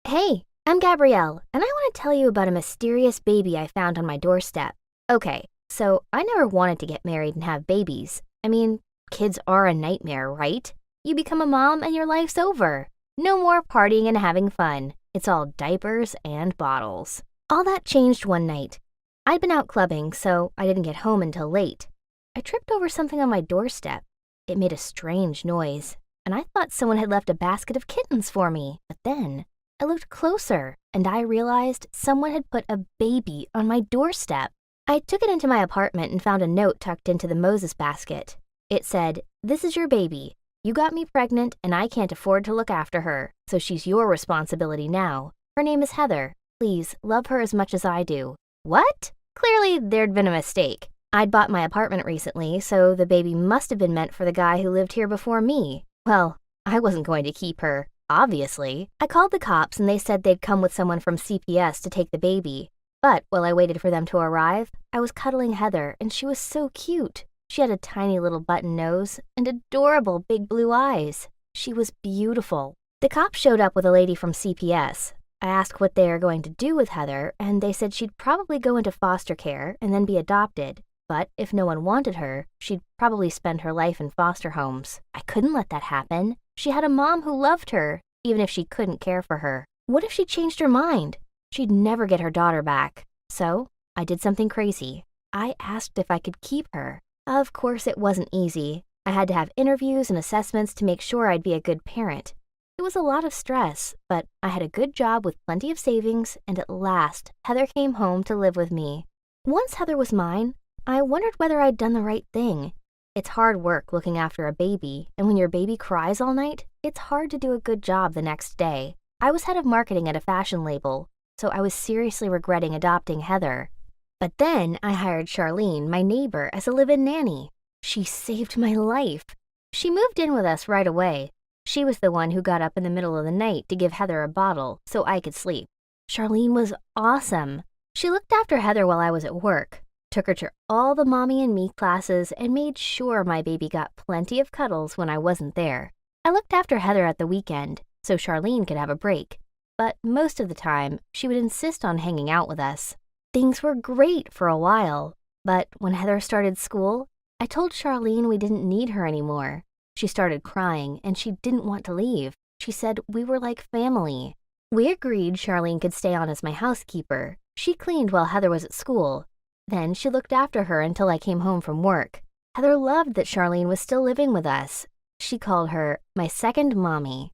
Hey, I'm Gabrielle, and I want to tell you about a mysterious baby I found on my doorstep. Okay, so I never wanted to get married and have babies. I mean, kids are a nightmare, right? You become a mom and your life's over. No more partying and having fun. It's all diapers and bottles. All that changed one night. I'd been out clubbing, so I didn't get home until late. I tripped over something on my doorstep. It made a strange noise, and I thought someone had left a basket of kittens for me, but then I looked closer, and I realized someone had put a baby on my doorstep. I took it into my apartment and found a note tucked into the Moses basket. It said, "This is your baby. You got me pregnant, and I can't afford to look after her, so she's your responsibility now. Her name is Heather. Please, love her as much as I do." What? Clearly, there'd been a mistake. I'd bought my apartment recently, so the baby must have been meant for the guy who lived here before me. Well, I wasn't going to keep her. Obviously. I called the cops and they said they'd come with someone from CPS to take the baby. But while I waited for them to arrive, I was cuddling Heather and she was so cute. She had a tiny little button nose and adorable big blue eyes. She was beautiful. The cops showed up with a lady from CPS. I asked what they are going to do with Heather and they said she'd probably go into foster care and then be adopted. But if no one wanted her, she'd probably spend her life in foster homes. I couldn't let that happen. She had a mom who loved her, even if she couldn't care for her. What if she changed her mind? She'd never get her daughter back. So I did something crazy. I asked if I could keep her. Of course, it wasn't easy. I had to have interviews and assessments to make sure I'd be a good parent. It was a lot of stress, but I had a good job with plenty of savings, and at last, Heather came home to live with me. Once Heather was mine, I wondered whether I'd done the right thing. It's hard work looking after a baby, and when your baby cries all night, it's hard to do a good job the next day. I was head of marketing at a fashion label, so I was seriously regretting adopting Heather. But then I hired Charlene, my neighbor, as a live-in nanny. She saved my life. She moved in with us right away. She was the one who got up in the middle of the night to give Heather a bottle so I could sleep. Charlene was awesome. She looked after Heather while I was at work, took her to all the Mommy and Me classes, and made sure my baby got plenty of cuddles when I wasn't there. I looked after Heather at the weekend, so Charlene could have a break. But most of the time, she would insist on hanging out with us. Things were great for a while, but when Heather started school, I told Charlene we didn't need her anymore. She started crying, and she didn't want to leave. She said we were like family. We agreed Charlene could stay on as my housekeeper. She cleaned while Heather was at school. Then she looked after her until I came home from work. Heather loved that Charlene was still living with us. She called her my second mommy.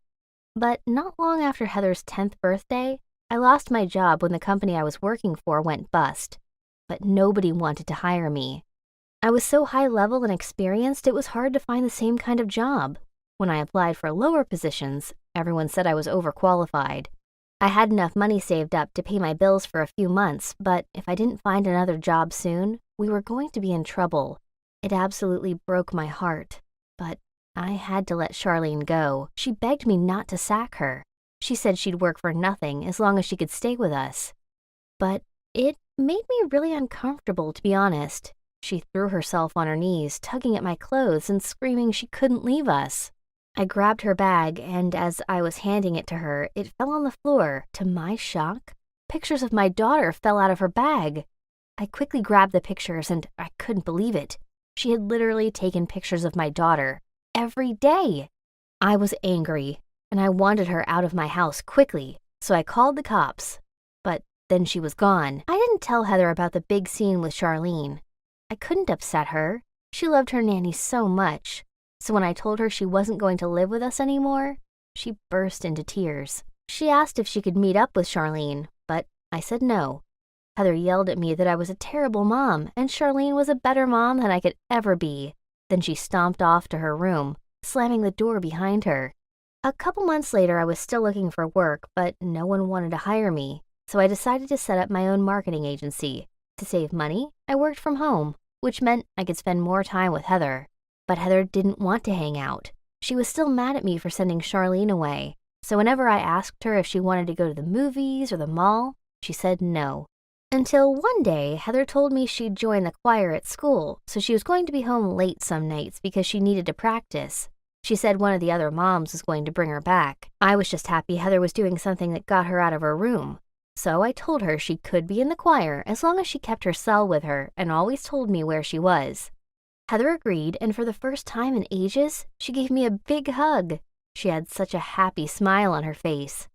But not long after Heather's 10th birthday, I lost my job when the company I was working for went bust. But nobody wanted to hire me. I was so high level and experienced, it was hard to find the same kind of job. When I applied for lower positions, everyone said I was overqualified. I had enough money saved up to pay my bills for a few months, but if I didn't find another job soon, we were going to be in trouble. It absolutely broke my heart. But I had to let Charlene go. She begged me not to sack her. She said she'd work for nothing as long as she could stay with us. But it made me really uncomfortable, to be honest. She threw herself on her knees, tugging at my clothes and screaming she couldn't leave us. I grabbed her bag, and as I was handing it to her, it fell on the floor. To my shock, pictures of my daughter fell out of her bag. I quickly grabbed the pictures, and I couldn't believe it. She had literally taken pictures of my daughter every day. I was angry, and I wanted her out of my house quickly, so I called the cops. But then she was gone. I didn't tell Heather about the big scene with Charlene. I couldn't upset her. She loved her nanny so much. So when I told her she wasn't going to live with us anymore, she burst into tears. She asked if she could meet up with Charlene, but I said no. Heather yelled at me that I was a terrible mom, and Charlene was a better mom than I could ever be. Then she stomped off to her room, slamming the door behind her. A couple months later, I was still looking for work, but no one wanted to hire me, so I decided to set up my own marketing agency. To save money, I worked from home, which meant I could spend more time with Heather. But Heather didn't want to hang out. She was still mad at me for sending Charlene away, so whenever I asked her if she wanted to go to the movies or the mall, she said no. Until one day, Heather told me she'd join the choir at school, so she was going to be home late some nights because she needed to practice. She said one of the other moms was going to bring her back. I was just happy Heather was doing something that got her out of her room. So I told her she could be in the choir as long as she kept her cell with her and always told me where she was. Heather agreed, and for the first time in ages, she gave me a big hug. She had such a happy smile on her face.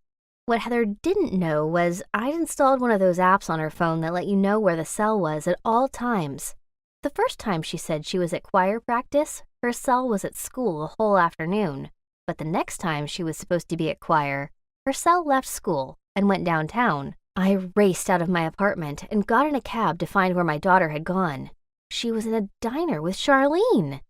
What Heather didn't know was I'd installed one of those apps on her phone that let you know where the cell was at all times. The first time she said she was at choir practice, her cell was at school a whole afternoon. But the next time she was supposed to be at choir, her cell left school and went downtown. I raced out of my apartment and got in a cab to find where my daughter had gone. She was in a diner with Charlene.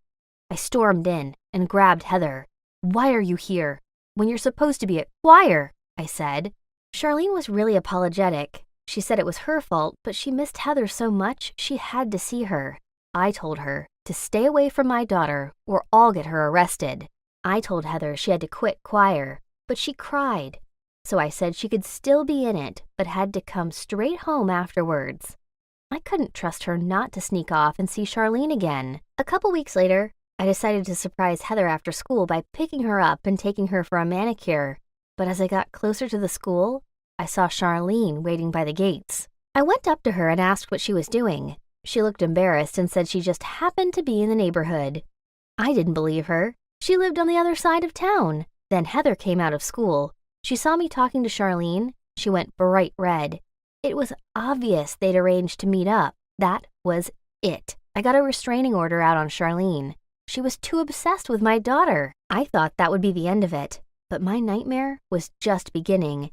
I stormed in and grabbed Heather. "Why are you here? When you're supposed to be at choir," I said. Charlene was really apologetic. She said it was her fault, but she missed Heather so much she had to see her. I told her to stay away from my daughter or I'll get her arrested. I told Heather she had to quit choir, but she cried. So I said she could still be in it, but had to come straight home afterwards. I couldn't trust her not to sneak off and see Charlene again. A couple weeks later, I decided to surprise Heather after school by picking her up and taking her for a manicure. But as I got closer to the school, I saw Charlene waiting by the gates. I went up to her and asked what she was doing. She looked embarrassed and said she just happened to be in the neighborhood. I didn't believe her. She lived on the other side of town. Then Heather came out of school. She saw me talking to Charlene. She went bright red. It was obvious they'd arranged to meet up. That was it. I got a restraining order out on Charlene. She was too obsessed with my daughter. I thought that would be the end of it, but my nightmare was just beginning.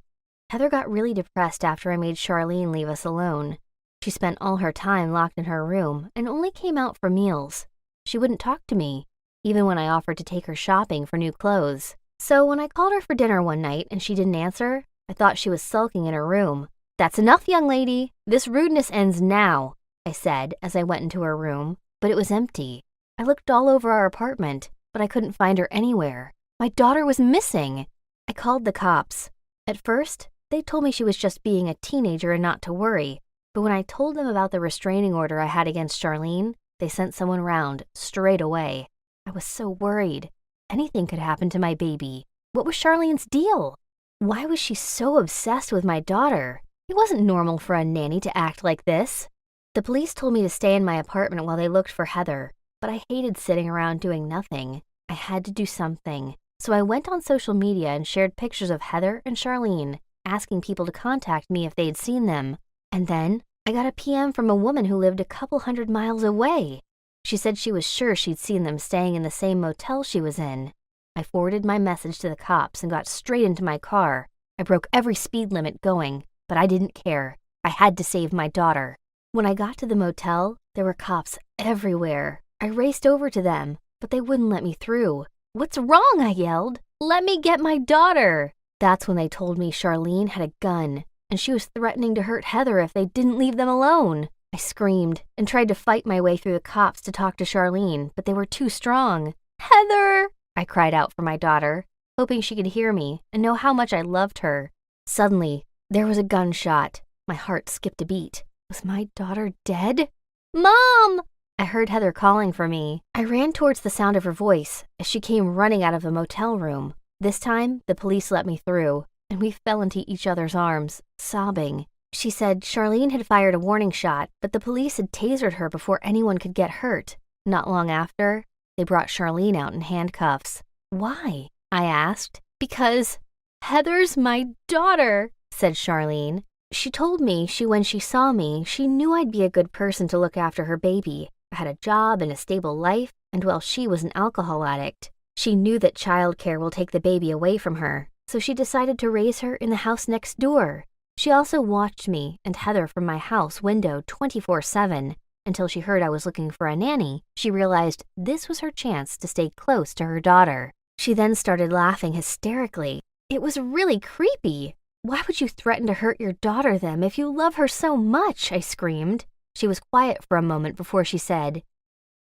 Heather got really depressed after I made Charlene leave us alone. She spent all her time locked in her room and only came out for meals. She wouldn't talk to me, even when I offered to take her shopping for new clothes. So when I called her for dinner one night and she didn't answer, I thought she was sulking in her room. "That's enough, young lady. This rudeness ends now," I said as I went into her room, but it was empty. I looked all over our apartment, but I couldn't find her anywhere. My daughter was missing. I called the cops. At first, they told me she was just being a teenager and not to worry, but when I told them about the restraining order I had against Charlene, they sent someone round straight away. I was so worried. Anything could happen to my baby. What was Charlene's deal? Why was she so obsessed with my daughter? It wasn't normal for a nanny to act like this. The police told me to stay in my apartment while they looked for Heather, but I hated sitting around doing nothing. I had to do something. So I went on social media and shared pictures of Heather and Charlene, asking people to contact me if they'd seen them. And then I got a PM from a woman who lived a couple 100 miles away. She said she was sure she'd seen them staying in the same motel she was in. I forwarded my message to the cops and got straight into my car. I broke every speed limit going, but I didn't care. I had to save my daughter. When I got to the motel, there were cops everywhere. I raced over to them, but they wouldn't let me through. "What's wrong?" I yelled. "Let me get my daughter." That's when they told me Charlene had a gun, and she was threatening to hurt Heather if they didn't leave them alone. I screamed and tried to fight my way through the cops to talk to Charlene, but they were too strong. "Heather!" I cried out for my daughter, hoping she could hear me and know how much I loved her. Suddenly, there was a gunshot. My heart skipped a beat. Was my daughter dead? "Mom!" I heard Heather calling for me. I ran towards the sound of her voice as she came running out of the motel room. This time, the police let me through, and we fell into each other's arms, sobbing. She said Charlene had fired a warning shot, but the police had tasered her before anyone could get hurt. Not long after, they brought Charlene out in handcuffs. "Why?" I asked. "Because Heather's my daughter," said Charlene. She told me when she saw me, she knew I'd be a good person to look after her baby. I had a job and a stable life, and while she was an alcohol addict, she knew that childcare will take the baby away from her, so she decided to raise her in the house next door. She also watched me and Heather from my house window 24/7 until she heard I was looking for a nanny. She realized this was her chance to stay close to her daughter. She then started laughing hysterically. It was really creepy. "Why would you threaten to hurt your daughter then if you love her so much?" I screamed. She was quiet for a moment before she said,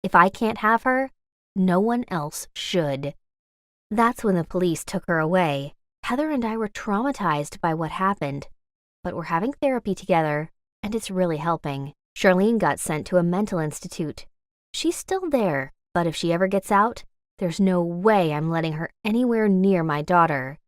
"If I can't have her, no one else should." That's when the police took her away. Heather and I were traumatized by what happened, but we're having therapy together, and it's really helping. Charlene got sent to a mental institute. She's still there, but if she ever gets out, There's no way I'm letting her anywhere near my daughter.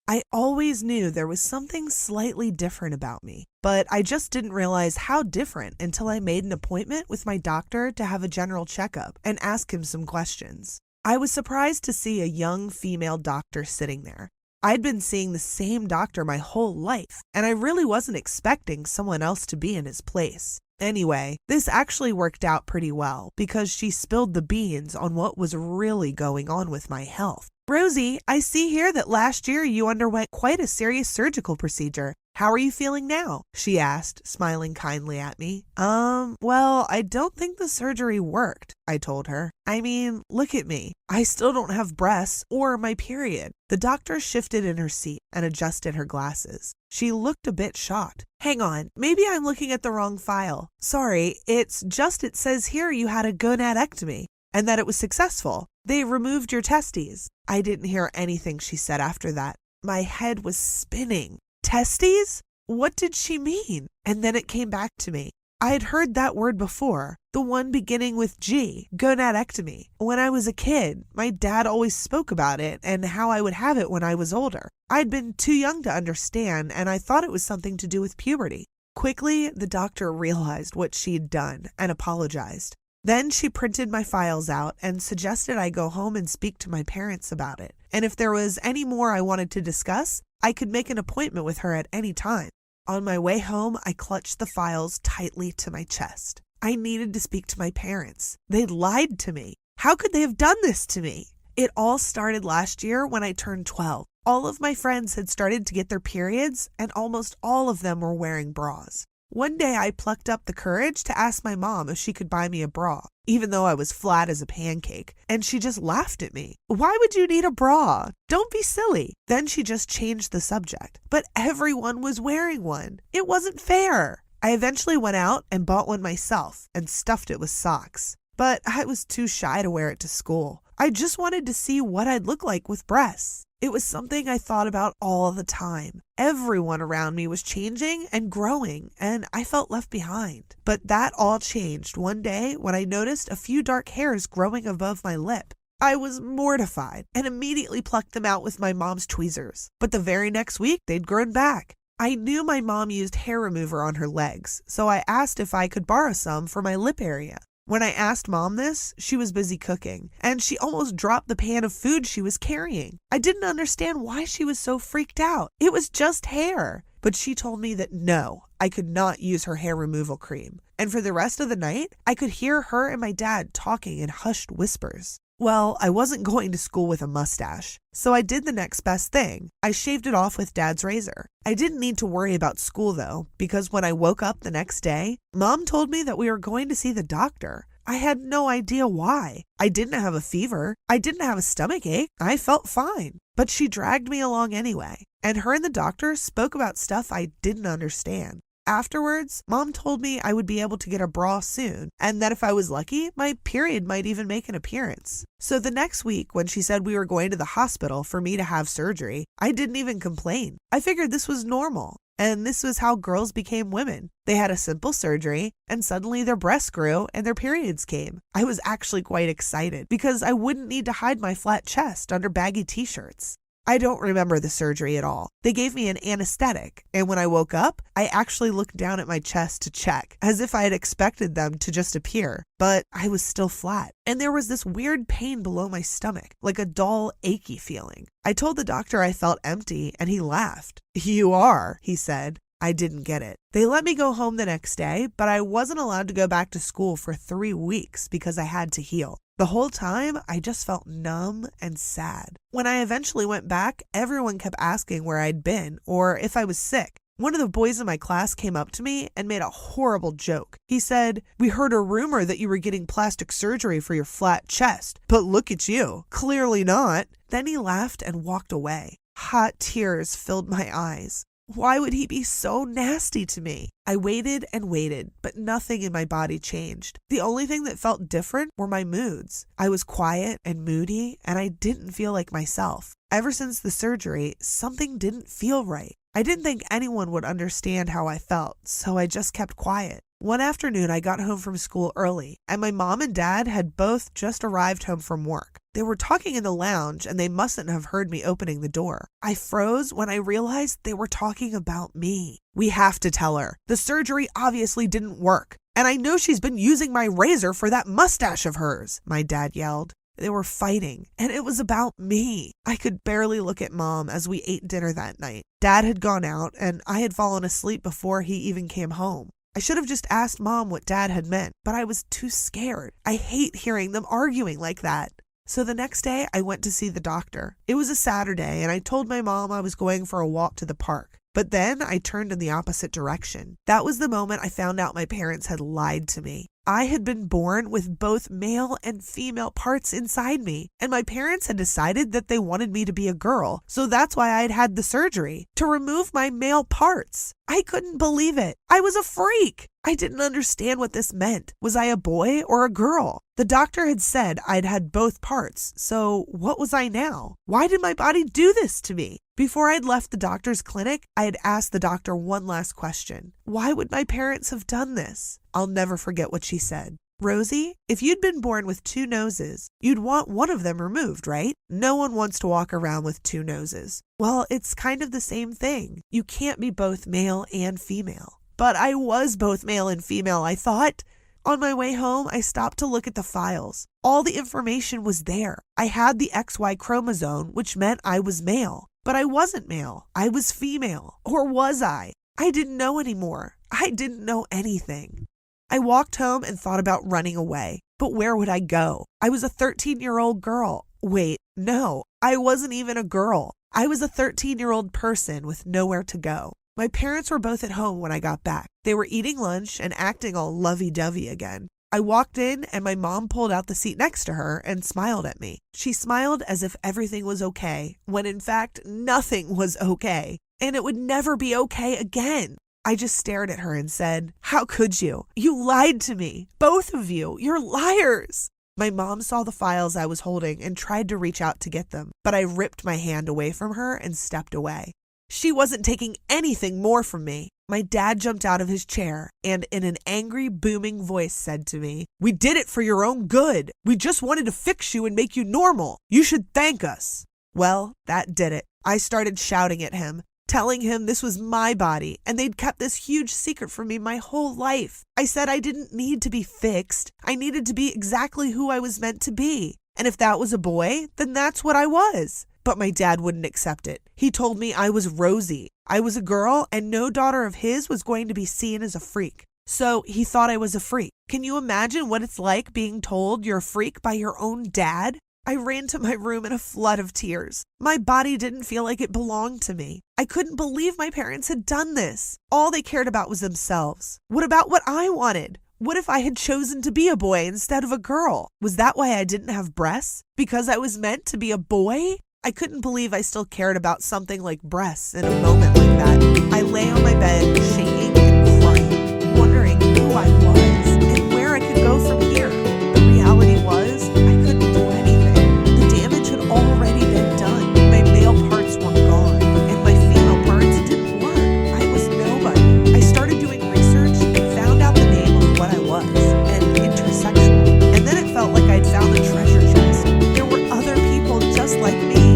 I always knew there was something slightly different about me, but I just didn't realize how different until I made an appointment with my doctor to have a general checkup and ask him some questions. I was surprised to see a young female doctor sitting there. I'd been seeing the same doctor my whole life, and I really wasn't expecting someone else to be in his place. Anyway, this actually worked out pretty well because she spilled the beans on what was really going on with my health. Rosie, I see here that last year you underwent quite a serious surgical procedure. How are you feeling now? She asked, smiling kindly at me. Well, I don't think the surgery worked, I told her. I mean, look at me. I still don't have breasts or my period. The doctor shifted in her seat and adjusted her glasses. She looked a bit shocked. Hang on, maybe I'm looking at the wrong file. Sorry, it says here you had a gonadectomy and that it was successful. They removed your testes. I didn't hear anything she said after that. My head was spinning. Testes? What did she mean? And then it came back to me. I had heard that word before, the one beginning with G, gonadectomy. When I was a kid, my dad always spoke about it and how I would have it when I was older. I'd been too young to understand, and I thought it was something to do with puberty. Quickly, the doctor realized what she'd done and apologized. Then she printed my files out and suggested I go home and speak to my parents about it. And if there was any more I wanted to discuss, I could make an appointment with her at any time. On my way home, I clutched the files tightly to my chest. I needed to speak to my parents. They'd lied to me. How could they have done this to me? It all started last year when I turned 12. All of my friends had started to get their periods, and almost all of them were wearing bras. One day I plucked up the courage to ask my mom if she could buy me a bra, even though I was flat as a pancake, and she just laughed at me. Why would you need a bra? Don't be silly. Then she just changed the subject. But everyone was wearing one. It wasn't fair. I eventually went out and bought one myself and stuffed it with socks. But I was too shy to wear it to school. I just wanted to see what I'd look like with breasts. It was something I thought about all the time. Everyone around me was changing and growing, and I felt left behind. But that all changed one day when I noticed a few dark hairs growing above my lip. I was mortified and immediately plucked them out with my mom's tweezers. But the very next week, they'd grown back. I knew my mom used hair remover on her legs, so I asked if I could borrow some for my lip area. When I asked Mom this, she was busy cooking, and she almost dropped the pan of food she was carrying. I didn't understand why she was so freaked out. It was just hair. But she told me that no, I could not use her hair removal cream. And for the rest of the night, I could hear her and my dad talking in hushed whispers. Well, I wasn't going to school with a mustache, so I did the next best thing. I shaved it off with Dad's razor. I didn't need to worry about school though, because when I woke up the next day, Mom told me that we were going to see the doctor. I had no idea why. I didn't have a fever. I didn't have a stomach ache. I felt fine. But she dragged me along anyway, and her and the doctor spoke about stuff I didn't understand. Afterwards, Mom told me I would be able to get a bra soon, and that if I was lucky, my period might even make an appearance. So the next week, when she said we were going to the hospital for me to have surgery, I didn't even complain. I figured this was normal, and this was how girls became women. They had a simple surgery, and suddenly their breasts grew and their periods came. I was actually quite excited because I wouldn't need to hide my flat chest under baggy t-shirts. I don't remember the surgery at all. They gave me an anesthetic, and when I woke up, I actually looked down at my chest to check, as if I had expected them to just appear, but I was still flat. And there was this weird pain below my stomach, like a dull, achy feeling. I told the doctor I felt empty, and he laughed. "You are," he said. I didn't get it. They let me go home the next day, but I wasn't allowed to go back to school for 3 weeks because I had to heal. The whole time, I just felt numb and sad. When I eventually went back, everyone kept asking where I'd been or if I was sick. One of the boys in my class came up to me and made a horrible joke. He said, "We heard a rumor that you were getting plastic surgery for your flat chest, but look at you. Clearly not." Then he laughed and walked away. Hot tears filled my eyes. Why would he be so nasty to me? I waited and waited, but nothing in my body changed. The only thing that felt different were my moods. I was quiet and moody, and I didn't feel like myself. Ever since the surgery, something didn't feel right. I didn't think anyone would understand how I felt, so I just kept quiet. One afternoon, I got home from school early, and my mom and dad had both just arrived home from work. They were talking in the lounge, and they mustn't have heard me opening the door. I froze when I realized they were talking about me. "We have to tell her. The surgery obviously didn't work. And I know she's been using my razor for that mustache of hers," my dad yelled. They were fighting, and it was about me. I could barely look at Mom as we ate dinner that night. Dad had gone out, and I had fallen asleep before he even came home. I should have just asked Mom what Dad had meant, but I was too scared. I hate hearing them arguing like that. So the next day, I went to see the doctor. It was a Saturday, and I told my mom I was going for a walk to the park. But then I turned in the opposite direction. That was the moment I found out my parents had lied to me. I had been born with both male and female parts inside me, and my parents had decided that they wanted me to be a girl, so that's why I'd had the surgery, to remove my male parts. I couldn't believe it. I was a freak. I didn't understand what this meant. Was I a boy or a girl? The doctor had said I'd had both parts, so what was I now? Why did my body do this to me? Before I'd left the doctor's clinic, I had asked the doctor one last question. Why would my parents have done this? I'll never forget what she said. "Rosie, if you'd been born with two noses, you'd want one of them removed, right? No one wants to walk around with two noses." Well, it's kind of the same thing. You can't be both male and female. But I was both male and female, I thought. On my way home, I stopped to look at the files. All the information was there. I had the XY chromosome, which meant I was male. But I wasn't male. I was female. Or was I? I didn't know anymore. I didn't know anything. I walked home and thought about running away. But where would I go? I was a 13-year-old girl. Wait, no, I wasn't even a girl. I was a 13-year-old person with nowhere to go. My parents were both at home when I got back. They were eating lunch and acting all lovey-dovey again. I walked in and my mom pulled out the seat next to her and smiled at me. She smiled as if everything was okay, when in fact nothing was okay. And it would never be okay again. I just stared at her and said, "How could you? You lied to me. Both of you. You're liars." My mom saw the files I was holding and tried to reach out to get them, but I ripped my hand away from her and stepped away. She wasn't taking anything more from me. My dad jumped out of his chair and in an angry, booming voice said to me, "We did it for your own good. We just wanted to fix you and make you normal. You should thank us." Well, that did it. I started shouting at him, telling him this was my body and they'd kept this huge secret from me my whole life. I said I didn't need to be fixed. I needed to be exactly who I was meant to be. And if that was a boy, then that's what I was. But my dad wouldn't accept it. He told me I was Rosie. I was a girl and no daughter of his was going to be seen as a freak. So he thought I was a freak. Can you imagine what it's like being told you're a freak by your own dad? I ran to my room in a flood of tears. My body didn't feel like it belonged to me. I couldn't believe my parents had done this. All they cared about was themselves. What about what I wanted? What if I had chosen to be a boy instead of a girl? Was that why I didn't have breasts? Because I was meant to be a boy? I couldn't believe I still cared about something like breasts in a moment like that. I lay on my bed, shaking and crying, wondering who I was and where I could go from here. The reality was, I couldn't do anything. The damage had already been done. My male parts were gone, and my female parts didn't work. I was nobody. I started doing research and found out the name of what I was, and intersexual. And then it felt like I'd found a treasure chest. There were other people just like me.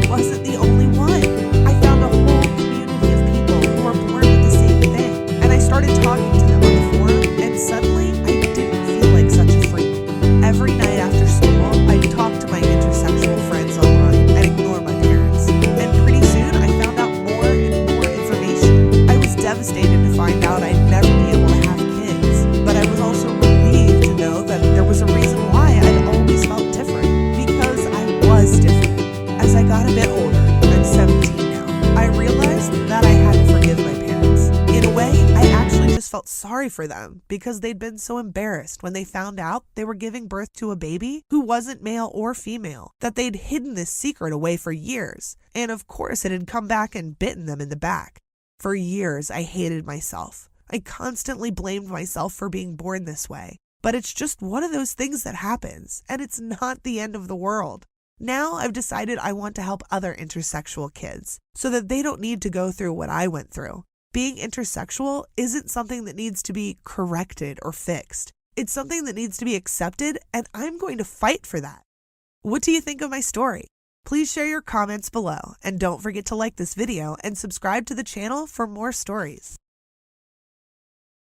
Wasn't the only one. I found a whole community of people who were born with the same thing, and I started talking to them on the forum, and suddenly I didn't feel like such a freak. Every night after school, I'd talk to my intersexual friends online and ignore my parents, and pretty soon I found out more and more information. I was devastated to find out I'd never be able to have kids, but I was also relieved to know that there was a reason why I'd always felt different, because I was different. As I got a bit older, I'm 17 now, I realized that I had to forgive my parents. In a way, I actually just felt sorry for them because they'd been so embarrassed when they found out they were giving birth to a baby who wasn't male or female, that they'd hidden this secret away for years. And of course, it had come back and bitten them in the back. For years, I hated myself. I constantly blamed myself for being born this way. But it's just one of those things that happens, and it's not the end of the world. Now I've decided I want to help other intersexual kids so that they don't need to go through what I went through. Being intersexual isn't something that needs to be corrected or fixed. It's something that needs to be accepted, and I'm going to fight for that. What do you think of my story? Please share your comments below, and don't forget to like this video and subscribe to the channel for more stories.